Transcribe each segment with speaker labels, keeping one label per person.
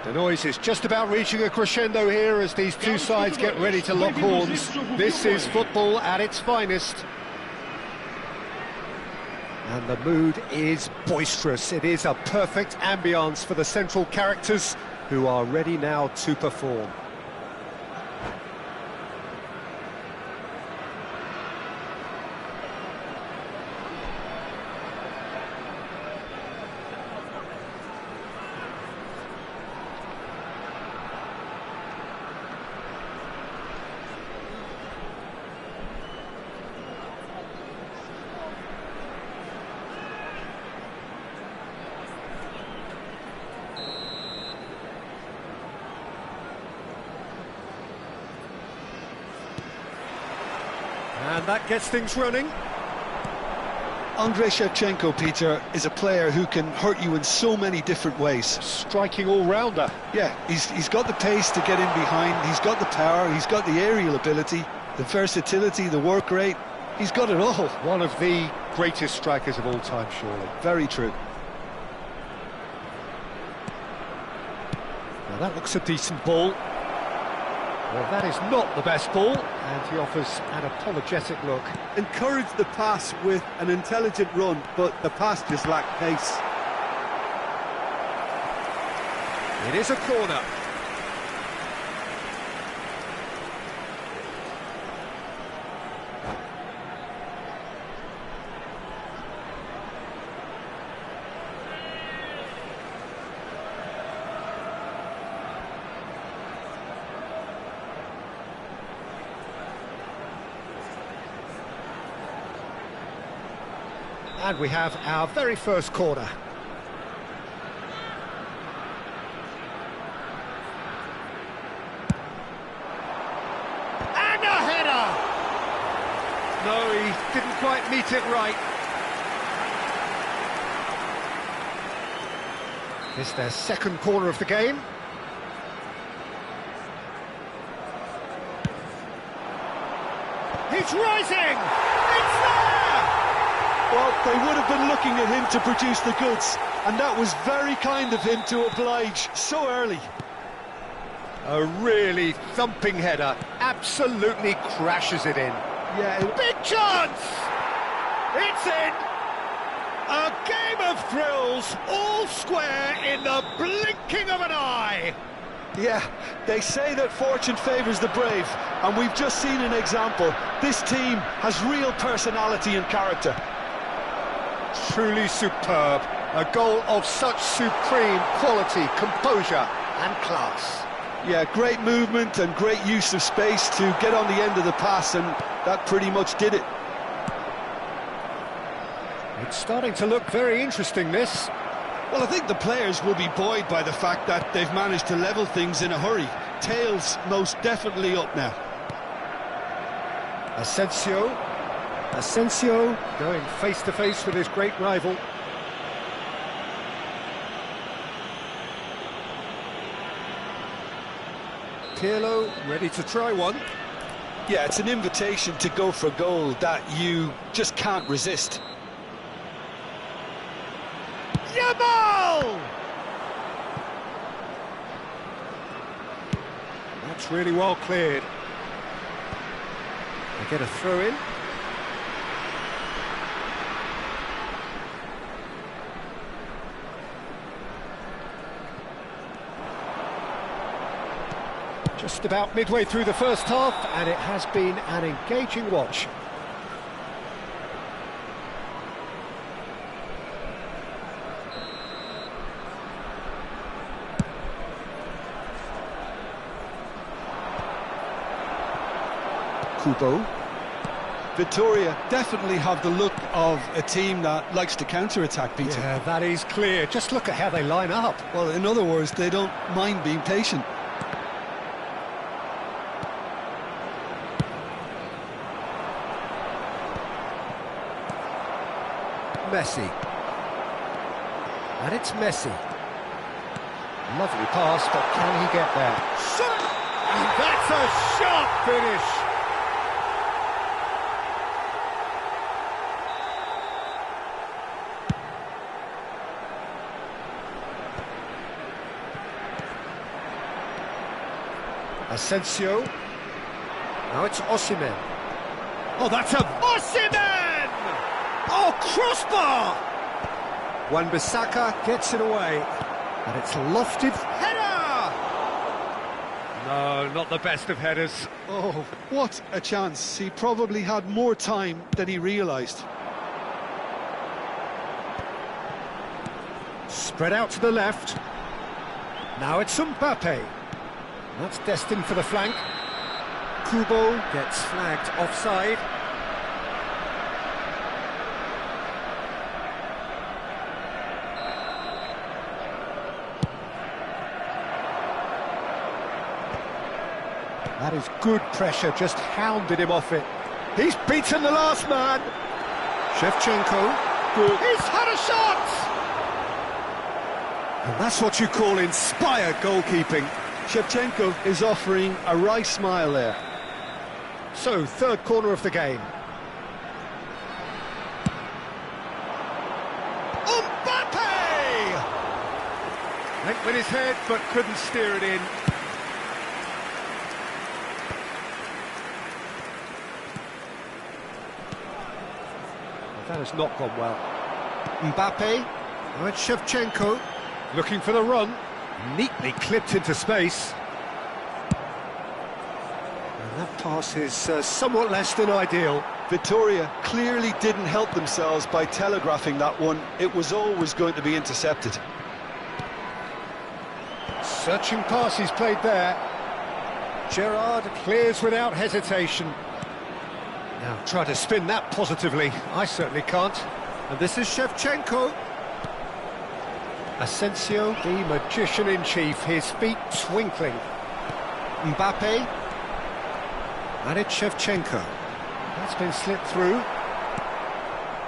Speaker 1: The noise is just about reaching a crescendo here as these two sides get ready to lock horns. This is football at its finest. And the mood is boisterous. It is a perfect ambience for the central characters who are ready now to perform. And that gets things running.
Speaker 2: Andrei Shevchenko, Peter, is a player who can hurt you in so many different ways.
Speaker 1: Striking all-rounder.
Speaker 2: Yeah, he's got the pace to get in behind, he's got the power, he's got the aerial ability, the versatility, the work rate. He's got it all.
Speaker 1: One of the greatest strikers of all time, surely.
Speaker 2: Very true.
Speaker 1: Now that looks a decent ball. Well, that is not the best ball, and he offers an apologetic look.
Speaker 3: Encourage the pass with an intelligent run, but the pass just lacked pace.
Speaker 1: It is a corner. And we have our very first corner. And a header! No, he didn't quite meet it right. It's their second corner of the game. He's rising! It's there!
Speaker 3: Well, they would have been looking at him to produce the goods, and that was very kind of him to oblige so early.
Speaker 1: A really thumping header, absolutely crashes it in.
Speaker 3: Yeah,
Speaker 1: Big chance! It's in! A game of thrills, all square in the blinking of an eye!
Speaker 3: Yeah, they say that fortune favours the brave, and we've just seen an example. This team has real personality and character.
Speaker 1: Truly superb. A goal of such supreme quality, composure and class.
Speaker 3: Yeah, great movement and great use of space to get on the end of the pass, and that pretty much did it.
Speaker 1: It's starting to look very interesting, this.
Speaker 3: Well, I think the players will be buoyed by the fact that they've managed to level things in a hurry. Tails most definitely up now.
Speaker 1: Asensio going face-to-face with his great rival. Pirlo ready to try one.
Speaker 3: Yeah, it's an invitation to go for goal that you just can't resist.
Speaker 1: Yamal! That's really well cleared. They get a throw in. Just about midway through the first half, and it has been an engaging watch. Kubo.
Speaker 3: Vitoria definitely have the look of a team that likes to counter-attack, Peter.
Speaker 1: Yeah, that is clear. Just look at how they line up.
Speaker 3: Well, in other words, they don't mind being patient.
Speaker 1: Messi. And it's Messi. Lovely pass, but can he get there? And that's a sharp finish!
Speaker 4: Asensio. Now it's Osimhen.
Speaker 1: Oh, that's a... Osimhen! Oh, crossbar!
Speaker 4: Wan-Bissaka gets it away. And it's lofted.
Speaker 1: Header! No, not the best of headers.
Speaker 2: Oh, what a chance. He probably had more time than he realised.
Speaker 4: Spread out to the left. Now it's Mbappe. That's destined for the flank. Kubo gets flagged offside. That is good pressure, just hounded him off it.
Speaker 1: He's beaten the last man.
Speaker 4: Shevchenko, good.
Speaker 1: He's had a shot!
Speaker 4: And that's what you call inspired goalkeeping.
Speaker 2: Shevchenko is offering a wry smile there.
Speaker 4: So, third corner of the game.
Speaker 1: Mbappe!
Speaker 4: Went with his head, but couldn't steer it in. That has not gone well. Mbappe, now it's Shevchenko, looking for the run, neatly clipped into space. And that pass is somewhat less than ideal.
Speaker 2: Victoria clearly didn't help themselves by telegraphing that one. It was always going to be intercepted.
Speaker 4: Searching pass he's played there. Gerrard clears without hesitation. Now try to spin that positively. I certainly can't. And this is Shevchenko. Asensio, the magician-in-chief, his feet twinkling. Mbappe. And it's Shevchenko. That's been slipped through.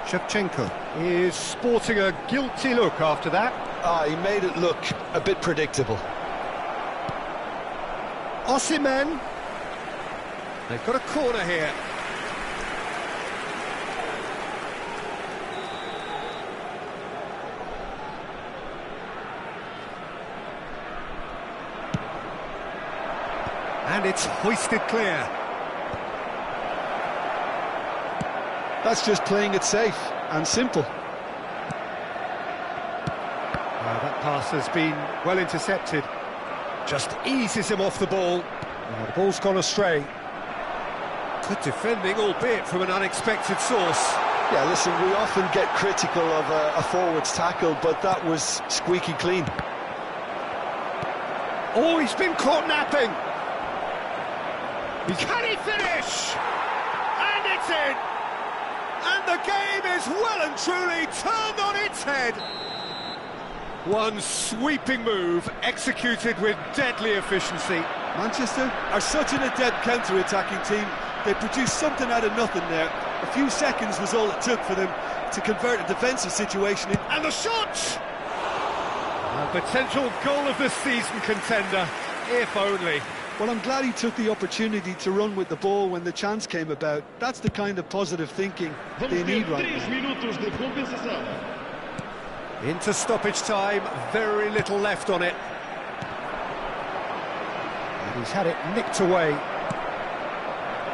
Speaker 4: Shevchenko is sporting a guilty look after that.
Speaker 2: He made it look a bit predictable.
Speaker 4: Osimhen. They've got a corner here. And it's hoisted clear.
Speaker 2: That's just playing it safe and simple.
Speaker 4: That pass has been well intercepted. Just eases him off the ball. The ball's gone astray. Good defending, albeit from an unexpected source.
Speaker 2: Yeah, listen, we often get critical of a forward's tackle, but that was squeaky clean.
Speaker 4: Oh, he's been caught napping.
Speaker 1: Can he finish? And it's in! And the game is well and truly turned on its head.
Speaker 4: One sweeping move, executed with deadly efficiency.
Speaker 2: Manchester are such an adept counter-attacking team. They produced something out of nothing there. A few seconds was all it took for them to convert a defensive situation in.
Speaker 1: And the shot!
Speaker 4: A potential goal of the season contender, if only.
Speaker 2: Well, I'm glad he took the opportunity to run with the ball when the chance came about. That's the kind of positive thinking they need right now.
Speaker 4: Into stoppage time, very little left on it. And he's had it nicked away.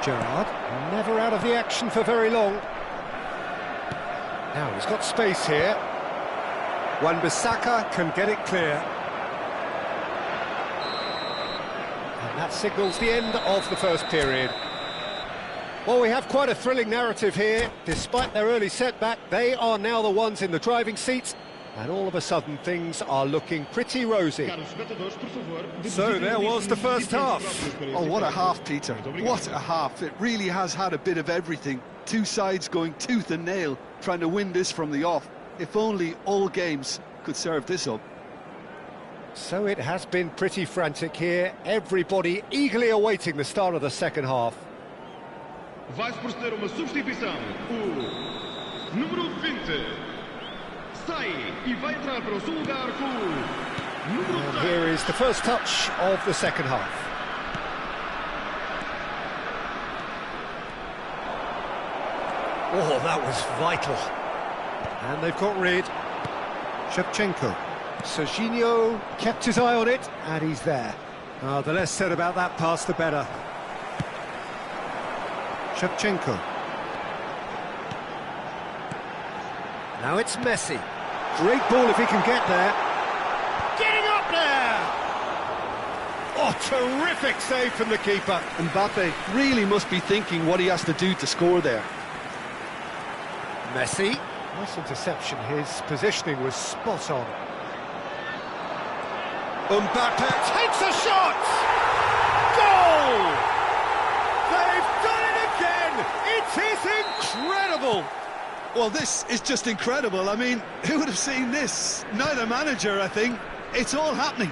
Speaker 4: Gerrard, never out of the action for very long. Now he's got space here. Wan-Bissaka can get it clear. And that signals the end of the first period. Well, we have quite a thrilling narrative here. Despite their early setback, they are now the ones in the driving seat. And all of a sudden, things are looking pretty rosy. So there was the first half.
Speaker 2: Oh, what a half, Peter. What a half. It really has had a bit of everything. Two sides going tooth and nail, trying to win this from the off. If only all games could serve this up.
Speaker 4: So it has been pretty frantic here. Everybody eagerly awaiting the start of the second half.
Speaker 5: Vai-se proceder uma substituição. O número 20 sai e vai entrar para o seu lugar com o número 10.
Speaker 4: And here is the first touch of the second half. Oh, that was vital. And they've got rid. Shevchenko. Serginho kept his eye on it, and he's there. Oh, the less said about that pass, the better. Shevchenko. Now it's Messi. Great ball if he can get there. Getting up there! Oh, terrific save from the keeper.
Speaker 2: Mbappe really must be thinking what he has to do to score there.
Speaker 4: Messi. Nice interception. His positioning was spot on. Mbappe takes a shot! Goal! They've done it again! It is incredible!
Speaker 2: Well, this is just incredible. I mean, who would have seen this? Neither manager, I think. It's all happening.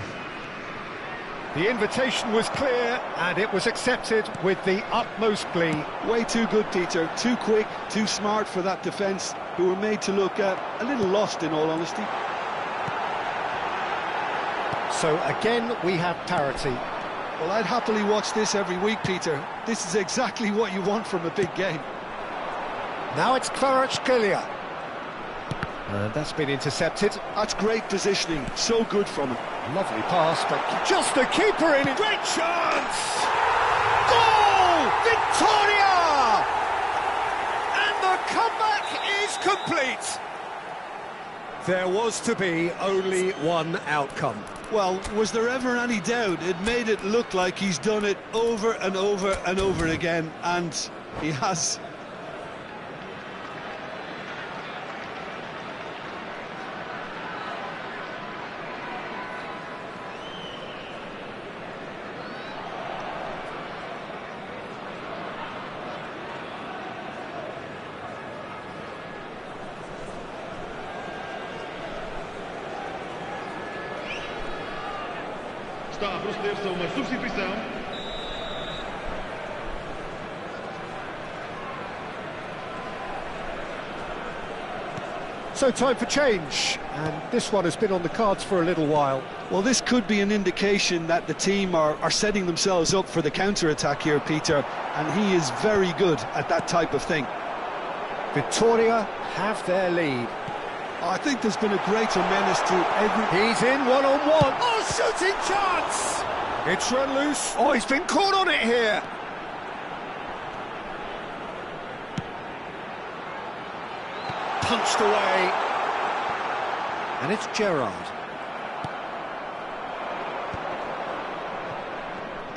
Speaker 4: The invitation was clear, and it was accepted with the utmost glee.
Speaker 2: Way too good, Peter. Too quick, too smart for that defence, who were made to look a little lost, in all honesty.
Speaker 4: So again, we have parity.
Speaker 2: Well, I'd happily watch this every week, Peter. This is exactly what you want from a big game.
Speaker 4: Now it's Kvaratskhelia. And that's been intercepted.
Speaker 2: That's great positioning. So good from him.
Speaker 4: Lovely pass, but just the keeper in. Great chance! Goal! Victoria! And the comeback is complete. There was to be only one outcome.
Speaker 2: Well, was there ever any doubt? It made it look like he's done it over and over and over again, and he has.
Speaker 5: Está a proceder-se a uma substituição.
Speaker 4: So time for change, and this one has been on the cards for a little while.
Speaker 2: Well, this could be an indication that the team are setting themselves up for the counter-attack here, Peter, and he is very good at that type of thing.
Speaker 4: Victoria have their lead.
Speaker 2: I think there's been a greater menace to every...
Speaker 4: He's in one-on-one. Oh, shooting chance! It's run loose. Oh, he's been caught on it here. Punched away. And it's Gerrard.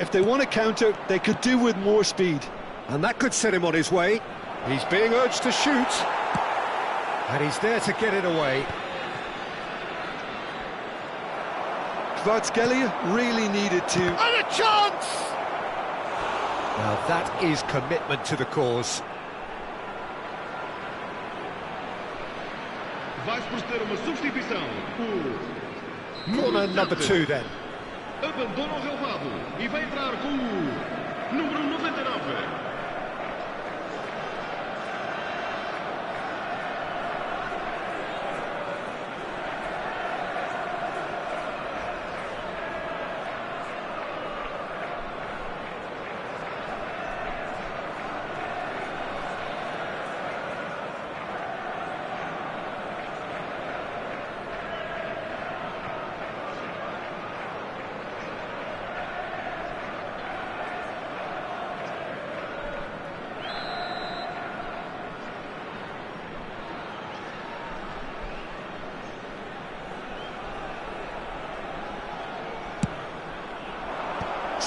Speaker 2: If they want to counter, they could do with more speed.
Speaker 4: And that could set him on his way. He's being urged to shoot. And he's there to get it away.
Speaker 2: Kvaratskhelia really needed to...
Speaker 4: And a chance! Now that is commitment to the cause.
Speaker 5: Vai-se proceder uma substituição.
Speaker 4: Corner number 2 then.
Speaker 5: Abandona o relvado e vai entrar com o número 99.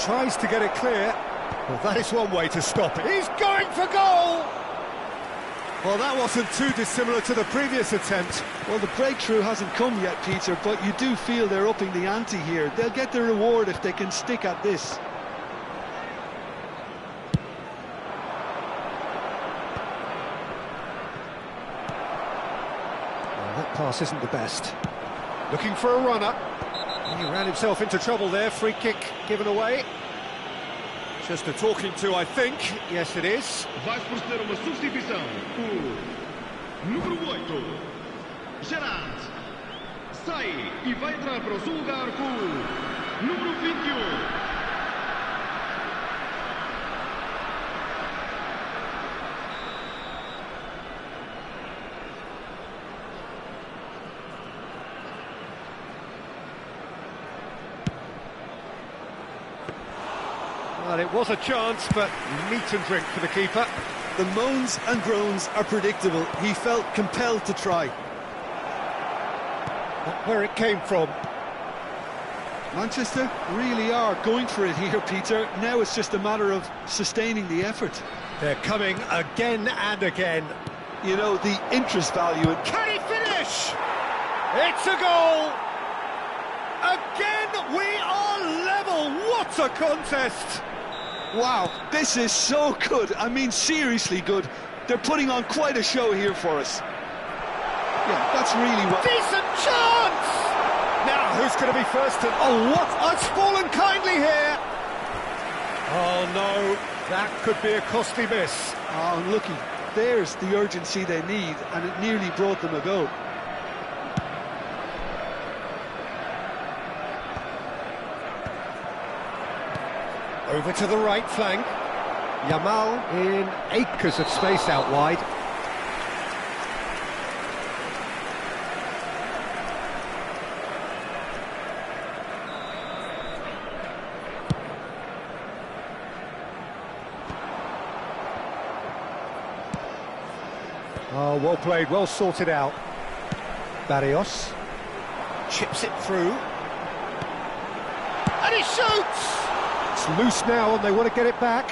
Speaker 4: Tries to get it clear. Well, that is one way to stop it. He's going for goal! Well, that wasn't too dissimilar to the previous attempt.
Speaker 2: Well, the breakthrough hasn't come yet, Peter, but you do feel they're upping the ante here. They'll get the reward if they can stick at this.
Speaker 4: Well, that pass isn't the best. Looking for a runner. He ran himself into trouble there. Free kick given away. Just a talking to, I think. Yes, it is.
Speaker 5: Vai-se proceder uma substituição. O número 8, Gerrard, sai e vai entrar para o seu lugar com o número 21.
Speaker 4: Well, it was a chance, but meat and drink for the keeper.
Speaker 2: The moans and groans are predictable. He felt compelled to try.
Speaker 4: Not where it came from.
Speaker 2: Manchester really are going for it here, Peter. Now it's just a matter of sustaining the effort.
Speaker 4: They're coming again and again.
Speaker 2: You know, the interest value...
Speaker 1: Can he finish? It's a goal! Again, we are level! What a contest!
Speaker 2: Wow, this is so good. I mean, seriously good. They're putting on quite a show here for us. Yeah, that's really what...
Speaker 1: Decent chance!
Speaker 4: Now, who's going to be first? Oh, what? It's fallen kindly here! Oh, no, that could be a costly miss.
Speaker 2: Oh, unlucky. There's the urgency they need, and it nearly brought them a goal.
Speaker 4: Over to the right flank. Yamal in acres of space out wide. Oh, well played, well sorted out. Barrios chips it through.
Speaker 1: And he shoots!
Speaker 4: It's loose now and they want to get it back.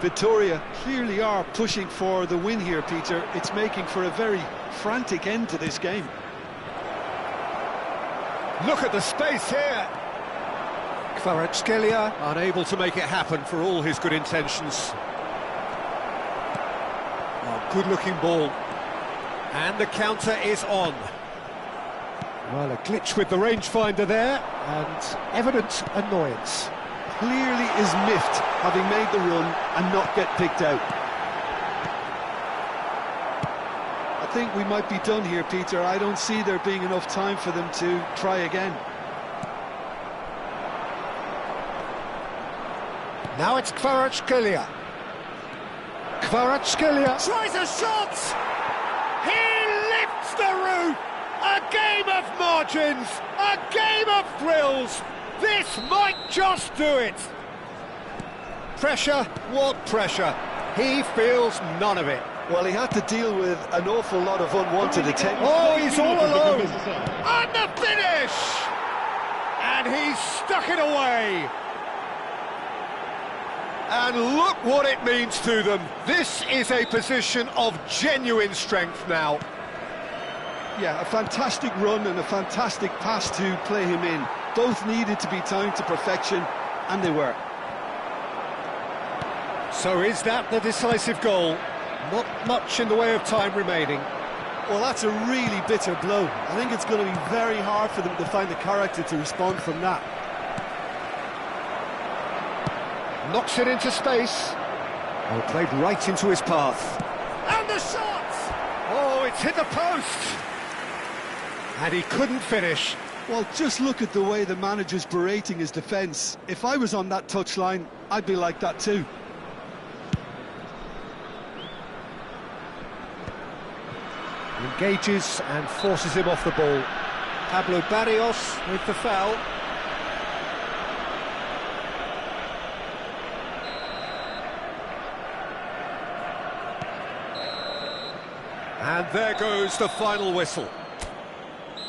Speaker 2: Victoria clearly are pushing for the win here, Peter. It's making for a very frantic end to this game.
Speaker 4: Look at the space here. Kvaratskhelia unable to make it happen for all his good intentions. Oh, good-looking ball. And the counter is on. Well, a glitch with the rangefinder there, and evident annoyance.
Speaker 2: Clearly is miffed, having made the run and not get picked out. I think we might be done here, Peter. I don't see there being enough time for them to try again.
Speaker 4: Now it's Kvaratskhelia. Kvaratskhelia
Speaker 1: Tries a shot! He lifts the roof! A game of margins! A game of thrills! This might just do it!
Speaker 4: Pressure? What pressure? He feels none of it.
Speaker 2: Well, he had to deal with an awful lot of unwanted attention.
Speaker 4: Oh, he's all alone!
Speaker 1: And the finish! And he's stuck it away!
Speaker 4: And look what it means to them. This is a position of genuine strength now.
Speaker 2: Yeah, a fantastic run and a fantastic pass to play him in. Both needed to be timed to perfection, and they were.
Speaker 4: So is that the decisive goal? Not much in the way of time remaining.
Speaker 2: Well, that's a really bitter blow. I think it's going to be very hard for them to find the character to respond from that.
Speaker 4: Knocks it into space. Oh, played right into his path.
Speaker 1: And the shot!
Speaker 4: Oh, it's hit the post! And he couldn't finish.
Speaker 2: Well, just look at the way the manager's berating his defence. If I was on that touchline, I'd be like that too.
Speaker 4: Engages and forces him off the ball. Pablo Barrios with the foul. And there goes the final whistle.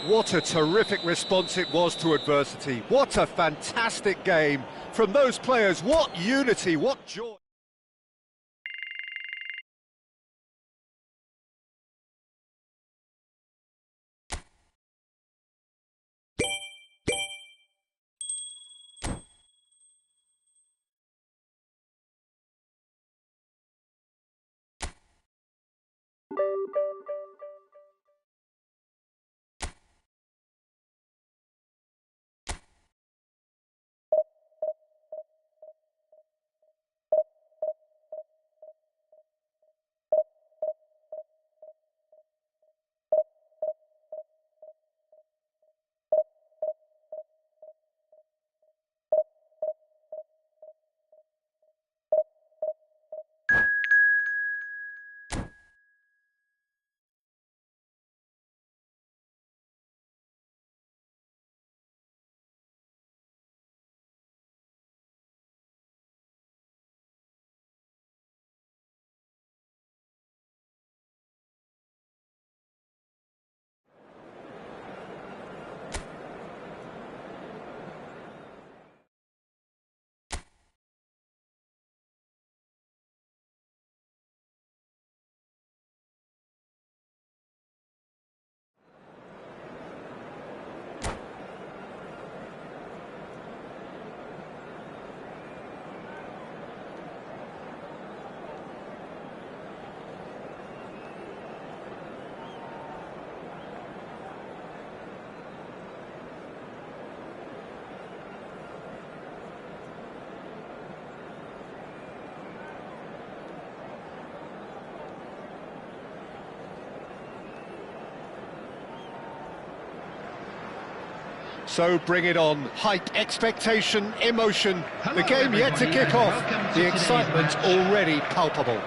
Speaker 4: What a terrific response it was to adversity. What a fantastic game from those players. What unity, what joy. So bring it on. Hype, expectation, emotion. The game yet to kick off. The excitement already palpable.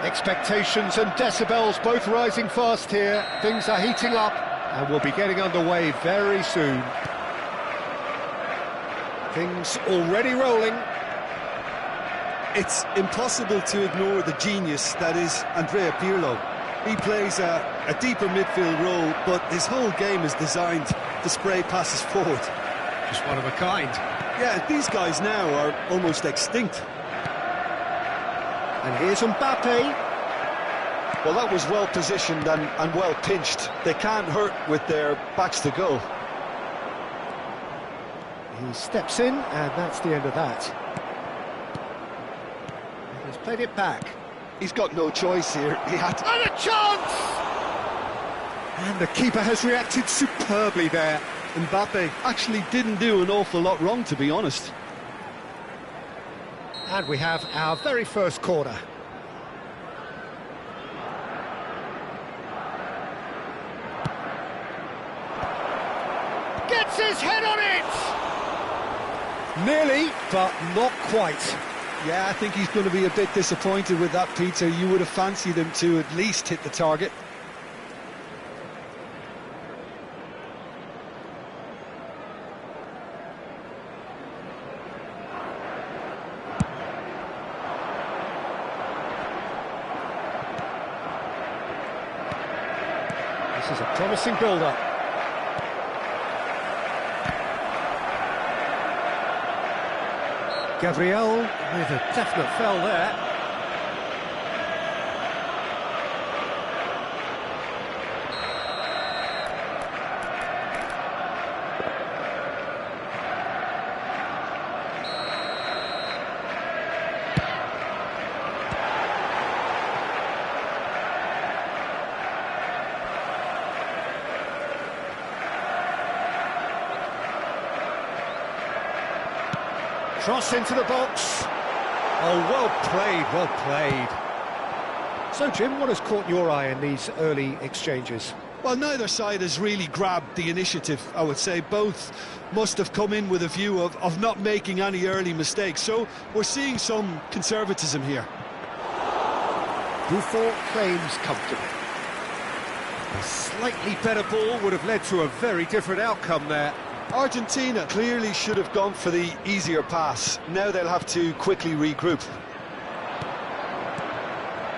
Speaker 4: Expectations and decibels both rising fast here. Things are heating up and we'll be getting underway very soon. Things already rolling.
Speaker 2: It's impossible to ignore the genius that is Andrea Pirlo. He plays a deeper midfield role, but his whole game is designed to spray passes forward.
Speaker 4: Just one of a kind.
Speaker 2: Yeah, these guys now are almost extinct.
Speaker 4: And here's Mbappe.
Speaker 2: Well, that was well positioned and well pinched. They can't hurt with their backs to goal.
Speaker 4: He steps in, and that's the end of that. He's played it back.
Speaker 2: He's got no choice here. He had to...
Speaker 1: And a chance!
Speaker 4: And the keeper has reacted superbly there.
Speaker 2: Mbappe actually didn't do an awful lot wrong, to be honest.
Speaker 4: And we have our very first corner.
Speaker 1: Gets his head on it!
Speaker 4: Nearly, but not quite.
Speaker 2: Yeah, I think he's going to be a bit disappointed with that, Peter. You would have fancied him to at least hit the target.
Speaker 4: This is a promising build-up. Gabriel with a definite foul there. Cross into the box. Oh, well played, well played. So, Jim, what has caught your eye in these early exchanges?
Speaker 2: Well, neither side has really grabbed the initiative, I would say. Both must have come in with a view of not making any early mistakes. So we're seeing some conservatism here.
Speaker 4: Buffon claims comfortably. A slightly better ball would have led to a very different outcome there.
Speaker 2: Argentina clearly should have gone for the easier pass. Now they'll have to quickly regroup.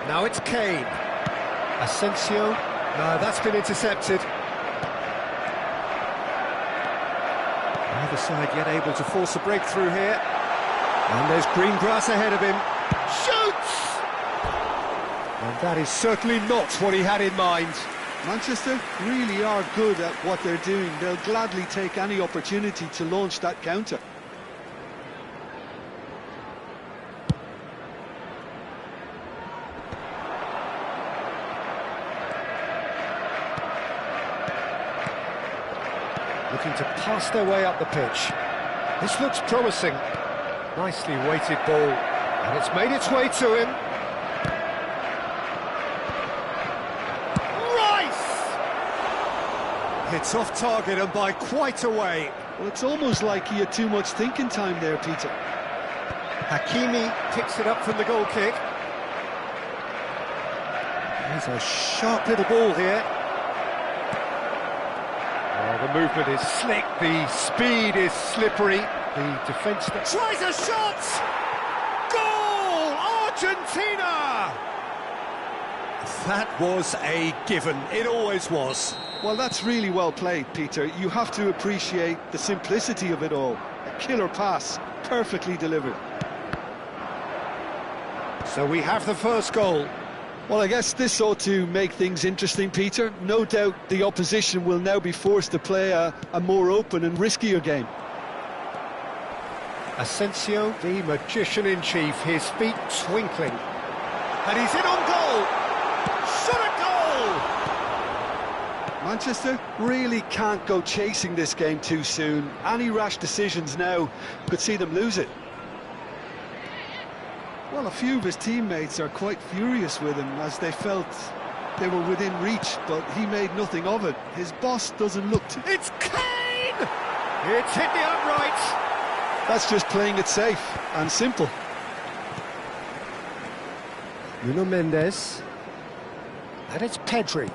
Speaker 4: Now it's Kane. Asensio. No, that's been intercepted. Neither side yet able to force a breakthrough here. And there's green grass ahead of him. Shoots! And that is certainly not what he had in mind.
Speaker 2: Manchester really are good at what they're doing. They'll gladly take any opportunity to launch that counter.
Speaker 4: Looking to pass their way up the pitch. This looks promising. Nicely weighted ball. And it's made its way to him. It's off target and by quite a way.
Speaker 2: Well, it's almost like he had too much thinking time there, Peter.
Speaker 4: Hakimi picks it up from the goal kick. There's a sharp little ball here. Oh, the movement is slick, the speed is slippery. The defence that tries a shot! Goal! Argentina! That was a given, it always was.
Speaker 2: Well, that's really well played, Peter. You have to appreciate the simplicity of it all. A killer pass, perfectly delivered.
Speaker 4: So we have the first goal.
Speaker 2: Well, I guess this ought to make things interesting, Peter. No doubt the opposition will now be forced to play a more open and riskier game.
Speaker 4: Asensio, the magician-in-chief, his feet twinkling. And he's in on goal! Shot a goal!
Speaker 2: Manchester really can't go chasing this game too soon. Any rash decisions now could see them lose it. Well, a few of his teammates are quite furious with him, as they felt They were within reach, but he made nothing of it. His boss doesn't look to...
Speaker 4: It's Kane! It's hit the uprights.
Speaker 2: That's just playing it safe and simple.
Speaker 4: Nuno Mendes. And it's Pedri.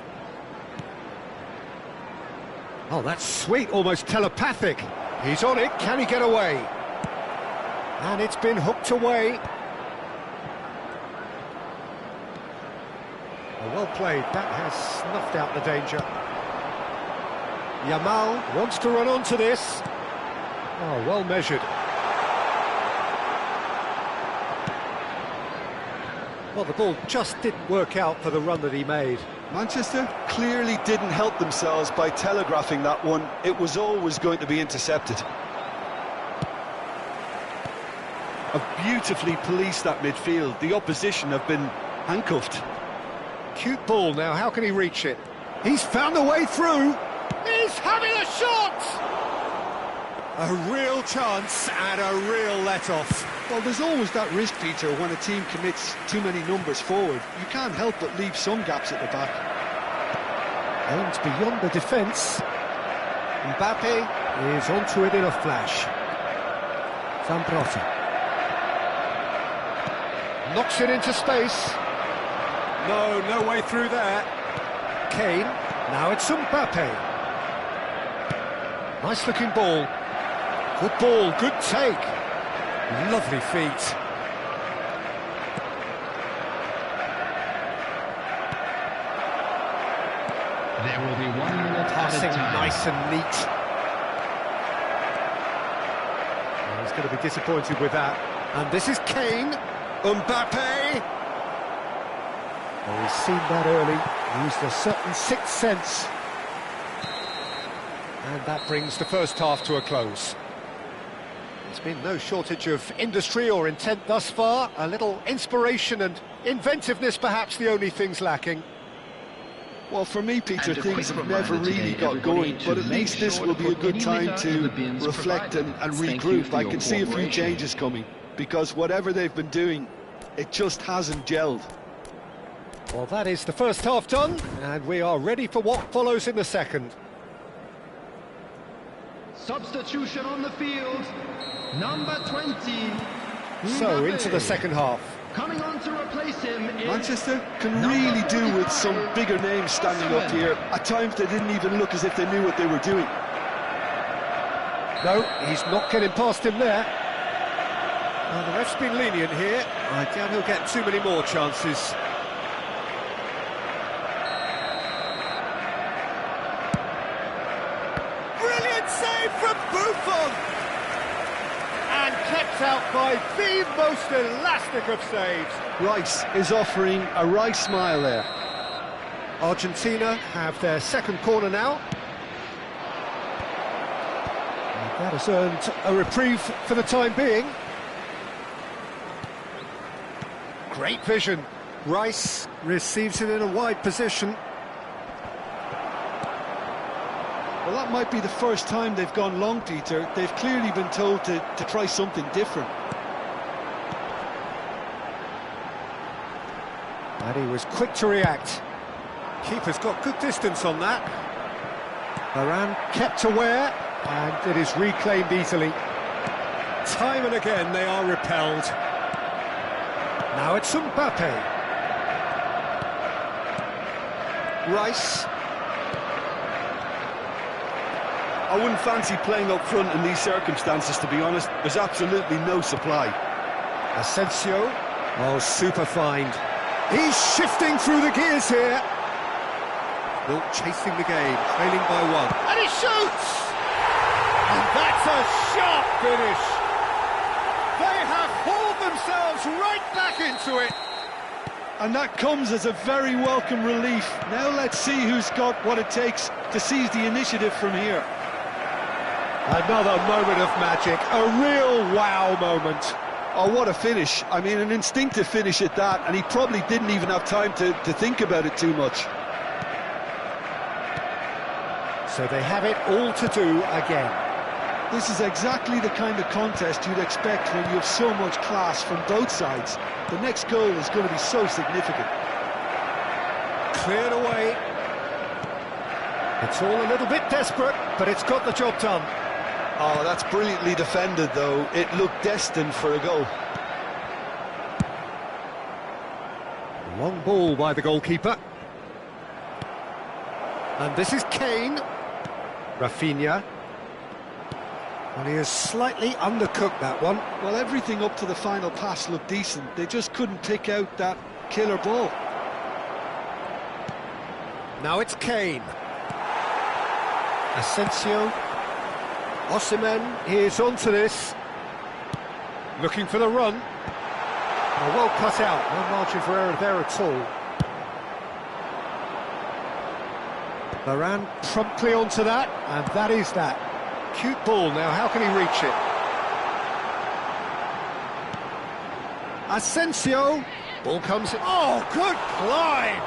Speaker 4: Oh, that's sweet, almost telepathic. He's on it, can he get away? And it's been hooked away. Oh, well played, that has snuffed out the danger. Yamal wants to run onto this. Oh, well measured. Well, the ball just didn't work out for the run that he made.
Speaker 2: Manchester clearly didn't help themselves by telegraphing that one. It was always going to be intercepted. Have beautifully policed that midfield. The opposition have been handcuffed.
Speaker 4: Cute ball now, how can he reach it? He's found a way through!
Speaker 1: He's having a shot!
Speaker 4: A real chance and a real let-off.
Speaker 2: Well, there's always that risk, Peter, when a team commits too many numbers forward. You can't help but leave some gaps at the back.
Speaker 4: Aimed beyond the defence. Mbappe is onto it in a flash. Zambrotta. Knocks it into space. No way through there. Kane, now it's Mbappe. Nice looking ball. Good ball, good take. Lovely feet.
Speaker 5: There will be 1 minute
Speaker 4: Passing
Speaker 5: added time.
Speaker 4: nice and neat. Well, he's going to be disappointed with that. And this is Kane. Mbappe. Oh, he's seen that early. Used a certain sixth sense. And that brings the first half to a close. There's been no shortage of industry or intent thus far. A little inspiration and inventiveness, perhaps the only things lacking.
Speaker 2: Well, for me, Peter,
Speaker 5: And a
Speaker 2: things
Speaker 5: quick
Speaker 2: have never
Speaker 5: reminder
Speaker 2: really
Speaker 5: today,
Speaker 2: got
Speaker 5: everybody,
Speaker 2: going,
Speaker 5: to
Speaker 2: but at
Speaker 5: make
Speaker 2: least this
Speaker 5: sure
Speaker 2: will
Speaker 5: to
Speaker 2: be a
Speaker 5: put
Speaker 2: good
Speaker 5: any
Speaker 2: time
Speaker 5: litter in
Speaker 2: to
Speaker 5: the bins
Speaker 2: reflect and
Speaker 5: provided. Thank you
Speaker 2: regroup.
Speaker 5: for
Speaker 2: I
Speaker 5: your
Speaker 2: can see a few
Speaker 5: cooperation.
Speaker 2: changes coming, because whatever they've been doing, it just hasn't gelled.
Speaker 4: Well, that is the first half done, and we are ready for what follows in the second.
Speaker 5: Substitution on the field, number 20.
Speaker 4: So,
Speaker 5: Mbappe.
Speaker 4: into the second half.
Speaker 5: Coming on to replace him is
Speaker 2: Manchester can
Speaker 5: number
Speaker 2: really do with
Speaker 5: 45,
Speaker 2: some bigger names standing up here. At times they didn't even look as if they knew what they were doing.
Speaker 4: No, he's not getting past him there. The ref's been lenient here. I doubt he'll get too many more chances.
Speaker 1: Brilliant save from Buffon! And kept out by the most elastic of saves.
Speaker 2: Rice is offering a Rice smile there.
Speaker 4: Argentina have their second corner now. And that has earned a reprieve for the time being. Great vision. Rice receives it in a wide position.
Speaker 2: Well, that might be the first time they've gone long, Peter. They've clearly been told to try something different.
Speaker 4: And he was quick to react. Keeper's got good distance on that. Varane kept aware, and it is reclaimed easily. Time and again they are repelled. Now it's Mbappe. Rice.
Speaker 2: I wouldn't fancy playing up front in these circumstances, to be honest. There's absolutely no supply.
Speaker 4: Asensio. Oh, super find. He's shifting through the gears here. Wilt chasing the game, trailing by one.
Speaker 1: And he shoots! And that's a sharp finish. They have hauled themselves right back into it.
Speaker 2: And that comes as a very welcome relief. Now let's see who's got what it takes to seize the initiative from here.
Speaker 4: Another moment of magic, a real wow moment.
Speaker 2: Oh, what a finish. I mean, an instinctive finish at that, and he probably didn't even have time to think about it too much.
Speaker 4: So they have it all to do again.
Speaker 2: This is exactly the kind of contest you'd expect when you have so much class from both sides. The next goal is going to be so significant.
Speaker 4: Cleared away. It's all a little bit desperate, but it's got the job done.
Speaker 3: Oh, that's brilliantly defended, though. It looked destined for a goal.
Speaker 4: Long ball by the goalkeeper. And this is Kane. Rafinha. And he has slightly undercooked that one.
Speaker 2: Well, everything up to the final pass looked decent. They just couldn't pick out that killer ball.
Speaker 4: Now it's Kane. Asensio. Osimhen is onto this. Looking for the run. Oh, well cut out. No margin for error there at all. Varane promptly onto that, and that is that. Cute ball. Now, how can he reach it? Asensio. Ball comes in. Oh, good climb!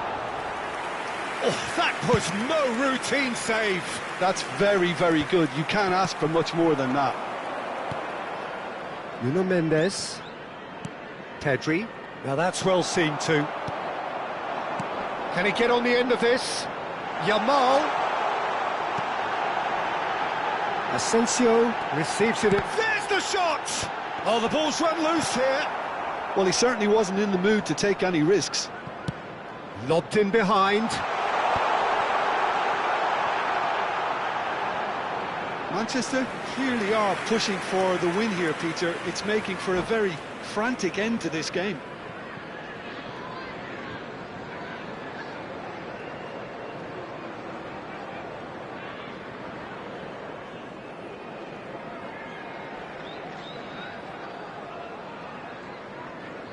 Speaker 4: Oh, that was no routine save.
Speaker 2: That's very, very good. You can't ask for much more than that.
Speaker 4: Nuno Mendes. Pedri. Now that's well seen too. Can he get on the end of this? Yamal. Asensio receives it. There's the shot! Oh, the ball's run loose here.
Speaker 2: Well, he certainly wasn't in the mood to take any risks.
Speaker 4: Lobbed in behind.
Speaker 2: Manchester clearly are pushing for the win here, Peter. It's making for a very frantic end to this game.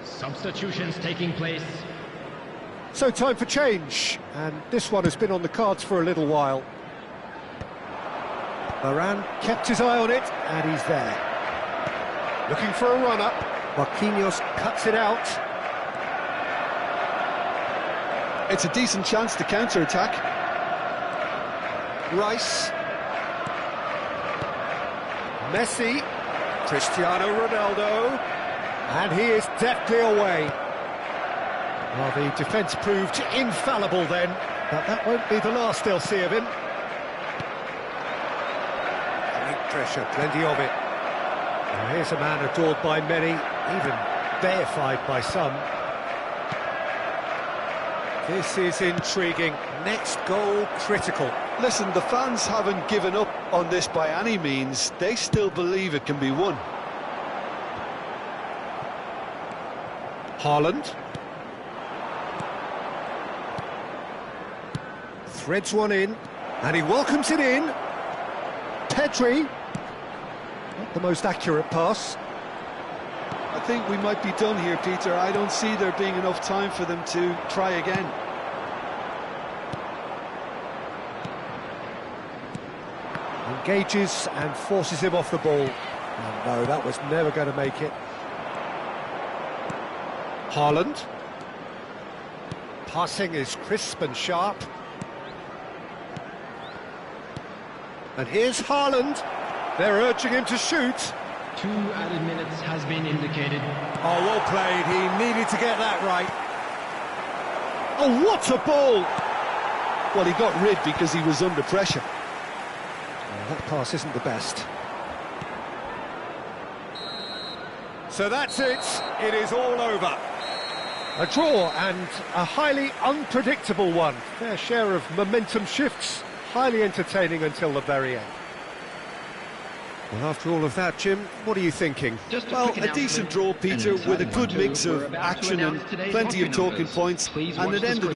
Speaker 5: Substitutions taking place.
Speaker 4: So time for change, and this one has been on the cards for a little while. Varane kept his eye on it, and he's there. Looking for a run-up. Marquinhos cuts it out.
Speaker 2: It's a decent chance to counter-attack.
Speaker 4: Rice. Messi. Cristiano Ronaldo. And he is deftly away. Well, the defence proved infallible then, but that won't be the last they'll see of him. Great pressure, plenty of it. Now here's a man adored by many, even deified by some. This is intriguing. Next goal critical.
Speaker 2: Listen, the fans haven't given up on this by any means. They still believe it can be won.
Speaker 4: Haaland. Threads one in, and he welcomes it in. Pedri. Not the most accurate pass.
Speaker 2: I think we might be done here, Peter. I don't see there being enough time for them to try again.
Speaker 4: Engages and forces him off the ball. Oh, no, that was never going to make it. Haaland. Passing is crisp and sharp. And here's Haaland. They're urging him to shoot.
Speaker 5: 2 added minutes has been indicated.
Speaker 4: Oh, well played. He needed to get that right. Oh, what a ball!
Speaker 2: Well, he got rid because he was under pressure.
Speaker 4: Oh, that pass isn't the best. So that's it. It is all over. A draw, and a highly unpredictable one. Fair share of momentum shifts, highly entertaining until the very end. Well, after all of that, Jim, what are you thinking?
Speaker 2: Well, a decent draw, Peter, with a good mix of action and plenty of talking points, and it ended